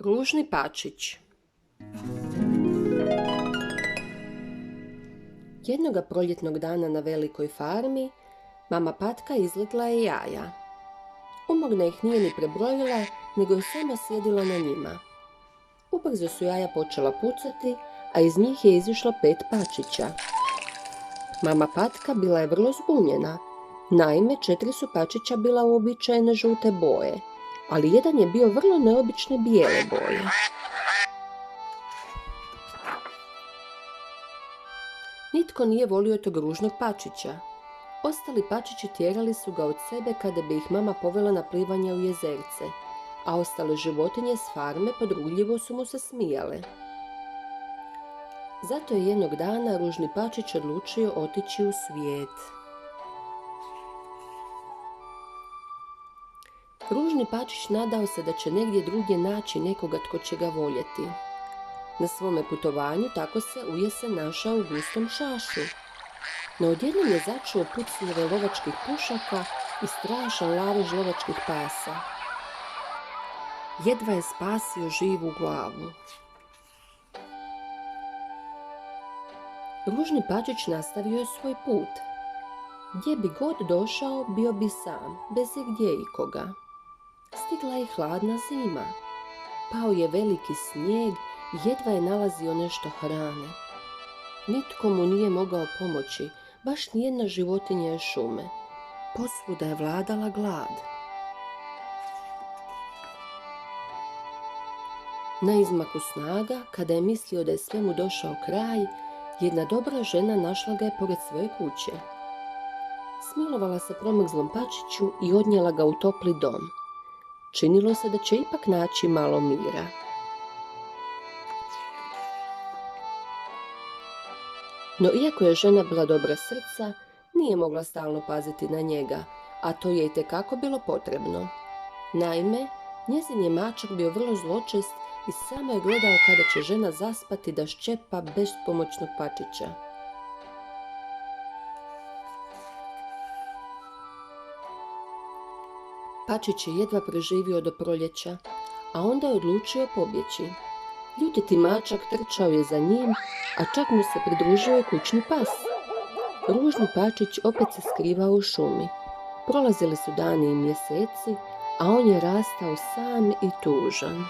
Ružni pačić. Jednoga proljetnog dana na velikoj farmi, mama Patka izlegla je jaja. Umogne ih nije ni prebrojila, nego je samo sjedila na njima. Ubrzo su jaja počela pucati, a iz njih je izišlo 5 pačića. Mama Patka bila je vrlo zbunjena. Naime, 4 su pačića bila uobičajene žute boje, ali jedan je bio vrlo neobične bijele boje. Nitko nije volio tog ružnog pačića. Ostali pačići tjerali su ga od sebe kada bi ih mama povela na plivanje u jezerce, a ostale životinje s farme podrugljivo su mu se smijale. Zato je jednog dana ružni pačić odlučio otići u svijet. Ružni pačić nadao se da će negdje drugdje naći nekoga tko će ga voljeti. Na svome putovanju tako se ujesen našao u gustom šašu. No odjednom je začuo pucnjeve lovačkih pušaka i strašan lavež lovačkih pasa. Jedva je spasio živu glavu. Ružni pačić nastavio je svoj put. Gdje bi god došao, bio bi sam, bez igdje ikoga. Stigla je hladna zima. Pao je veliki snijeg i jedva je nalazio nešto hrane. Nitko mu nije mogao pomoći, baš nijedna životinja iz šume. Posvuda je vladala glad. Na izmaku snaga, kada je mislio da je svemu došao kraj, jedna dobra žena našla ga je pored svoje kuće. Smilovala se promrzlom pačiću i odnijela ga u topli dom. Činilo se da će ipak naći malo mira. No iako je žena bila dobra srca, nije mogla stalno paziti na njega, a to je itekako bilo potrebno. Naime, njezin je mačak bio vrlo zločest i samo je gledao kada će žena zaspati da ščepa bespomoćnog pačića. Pačić je jedva preživio do proljeća, a onda je odlučio pobjeći. Ljutiti mačak trčao je za njim, a čak mu se pridružio i kućni pas. Ružni pačić opet se skrivao u šumi. Prolazili su dani i mjeseci, a on je rastao sam i tužan.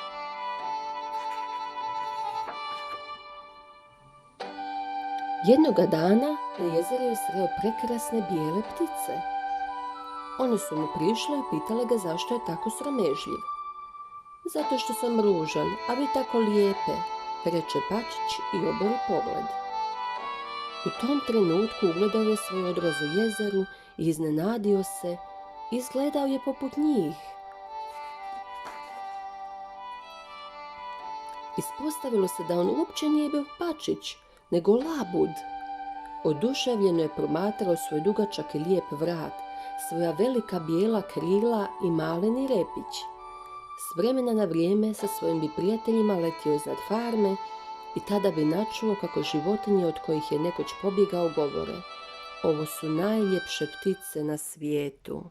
Jednoga dana na jezeru je sreo prekrasne bijele ptice. One su mu prišle i pitale ga zašto je tako sramežljiv. Zato što sam ružan, a vi tako lijepe, reče pačić i obori pogled. U tom trenutku ugledao je svoj odraz u jezeru i iznenadio se, izgledao je poput njih. Ispostavilo se da on uopće nije bio pačić, nego labud. Oduševljeno je promatrao svoj dugačak i lijep vrat, svoja velika bijela krila i maleni repić. S vremena na vrijeme sa svojim bi prijateljima letio iznad farme i tada bi načuo kako životinje od kojih je nekoć pobjegao govore: ovo su najljepše ptice na svijetu.